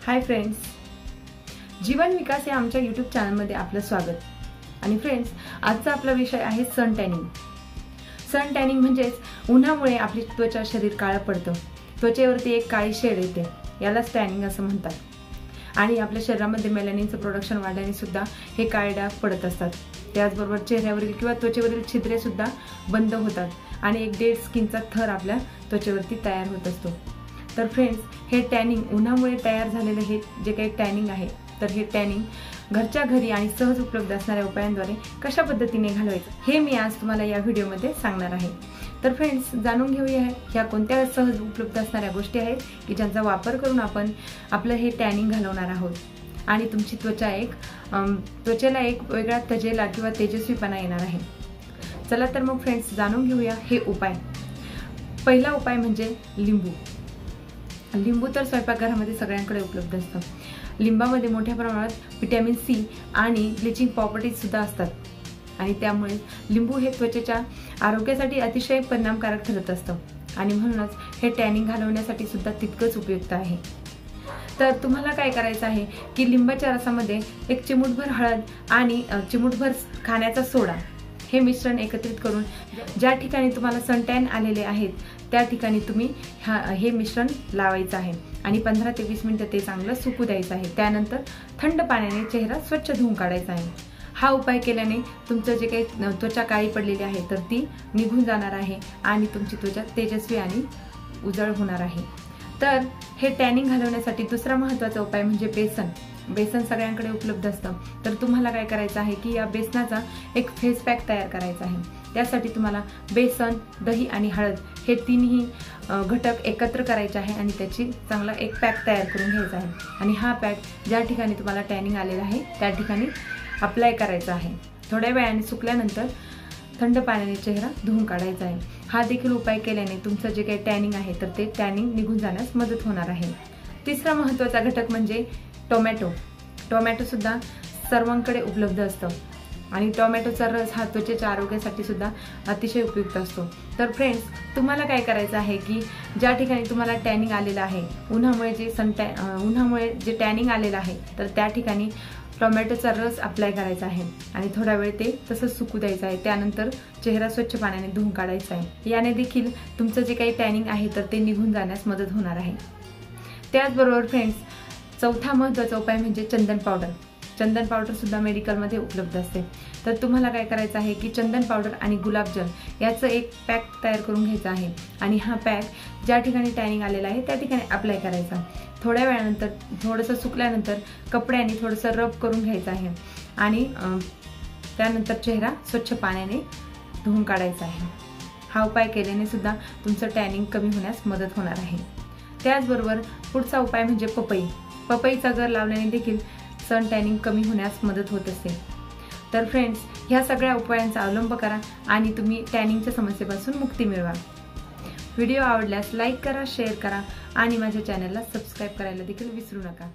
Hi friends, जीवन विकास या आमच्या YouTube चॅनलमध्ये आपलं स्वागत। आणि फ्रेंड्स, आजचा आपला विषय आहे सन टॅनिंग। सन टॅनिंग म्हणजेच उन्हामुळे आपली त्वचा शरीर काळं पडतं, त्वचेवरती एक काळी शेड येते, याला टॅनिंग असं म्हणतात। आणि आपल्या शरीरामध्ये मेलॅनिनचं प्रोडक्शन वाढल्याने सुद्धा हे काळे डाग पडत असतात। त्याचबरोबर चेहऱ्यावरील किंवा त्वचेवरील छिद्रे सुद्धा बंद होतात आणि एक डेड स्किनचा थर आपल्या त्वचेवरती तयार होत असतो। तर फ्रेंड्स, हे टॅनिंग उन्हामुळे तयार झालेले हे जे काही टॅनिंग आहे, तर हे टॅनिंग घरच्या घरी आणि सहज उपलब्ध असणाऱ्या उपायांद्वारे कशा पद्धतीने घालवायचं हे मी आज तुम्हाला या व्हिडिओमध्ये सांगणार आहे। तर फ्रेंड्स, जाणून घेऊया ह्या कोणत्या सहज उपलब्ध असणाऱ्या गोष्टी आहेत की ज्यांचा वापर करून आपण आपलं हे टॅनिंग घालवणार आहोत आणि तुमची त्वचेला एक वेगळा तजेला किंवा तेजस्वीपणा येणार आहे। चला तर मग फ्रेंड्स, जाणून घेऊया हे उपाय। पहिला उपाय म्हणजे लिंबू। लिंबू तर स्वयंपाकघरामध्ये सगळ्यांकडे उपलब्ध असतं। लिंबामध्ये मोठ्या प्रमाणात व्हिटॅमिन सी आणि ब्लिचिंग प्रॉपर्टीज सुद्धा असतात आणि त्यामुळे लिंबू हे त्वचेच्या आरोग्यासाठी अतिशय परिणामकारक ठरत असतं आणि म्हणूनच हे टॅनिंग घालवण्यासाठी सुद्धा तितकंच उपयुक्त आहे। तर तुम्हाला काय करायचं आहे की लिंबाच्या रसामध्ये एक चिमूटभर हळद आणि चिमूटभर खाण्याचा सोडा हे मिश्रण एकत्रित करून ज्या ठिकाणी तुम्हाला सनटॅन आलेले आहेत त्या ठिकाणी तुम्ही हे मिश्रण लावायचं आहे आणि 15 ते 20 मिनिटं ते चांगलं सुकू द्यायचं आहे। त्यानंतर थंड पाण्याने चेहरा स्वच्छ धुवून काढायचा आहे। हा उपाय केल्याने तुमचं जे काही त्वचा काळी पडलेली आहे तर ती निघून जाणार आहे आणि तुमची त्वचा तेजस्वी आणि उजळ होणार आहे। तर हे टॅनिंग घालवण्यासाठी दुसरा महत्त्वाचा उपाय म्हणजे बेसन। बेसन सगळ्यांकडे उपलब्ध असतं। तर तुम्हाला काय करायचं आहे की या बेसनाचा एक फेस पॅक तयार करायचा आहे। त्यासाठी तुम्हाला बेसन, दही आणि हळद हे तिन्ही घटक एकत्र करायचे आहे आणि त्याची चांगला एक पॅक तयार करून घ्यायचा आहे आणि हा पॅक ज्या ठिकाणी तुम्हाला टॅनिंग आलेला आहे त्या ठिकाणी अप्लाय करायचा आहे। थोड्या वेळाने सुकल्यानंतर थंड पाण्याने चेहरा धुवून काढायचा आहे। हा देखील उपाय केल्याने तुमचं जे काही टॅनिंग आहे तर ते टॅनिंग निघून जाण्यास मदत होणार आहे। तिसरा महत्त्वाचा घटक म्हणजे टोमॅटो। टोमॅटो सुद्धा सर्वांकडे उपलब्ध असतं आणि टोमॅटोचा रस हा त्वचेच्या आरोग्यासाठी सुद्धा अतिशय उपयुक्त असतो। तर फ्रेंड्स, तुम्हाला काय करायचं आहे की ज्या ठिकाणी तुम्हाला टॅनिंग आलेलं आहे, उन्हामुळे जे टॅनिंग आलेलं आहे तर त्या ठिकाणी टोमॅटोचा रस अप्लाय करायचा आहे आणि थोडा वेळ ते तसंच सुकू द्यायचं आहे। त्यानंतर चेहरा स्वच्छ पाण्याने धुवून काढायचा आहे। याने देखील तुमचं जे काही टॅनिंग आहे तर ते निघून जाण्यास मदत होणार आहे। त्याचबरोबर फ्रेंड्स, चौथा महत्त्वाचा उपाय म्हणजे चंदन पावडर। चंदन पावडर सुद्धा मेडिकलमध्ये उपलब्ध असते। तर तुम्हाला काय करायचं आहे की चंदन पावडर आणि गुलाबजल याचं एक पॅक तयार करून घ्यायचा आहे आणि हा पॅक ज्या ठिकाणी टॅनिंग आलेला आहे त्या ठिकाणी अप्लाय करायचा। थोड्या वेळानंतर थोडंसं सुकल्यानंतर कपड्याने थोडंसं रब करून घ्यायचं आहे आणि त्यानंतर चेहरा स्वच्छ पाण्याने धुवून काढायचा आहे। हा उपाय केल्याने सुद्धा तुमचं टॅनिंग कमी होण्यास मदत होणार आहे। त्याचबरोबर पुढचा उपाय म्हणजे पपई। पपईचा गर लावल्याने देखील सन टॅनिंग कमी होण्यास मदत होत असते। तर फ्रेंड्स, ह्या सगळ्या उपायांचा अवलंब करा आणि तुम्ही टॅनिंगच्या समस्येपासून मुक्ती मिळवा। व्हिडिओ आवडल्यास लाईक करा, शेअर करा आणि माझ्या चॅनलला सबस्क्राईब करायला देखील विसरू नका।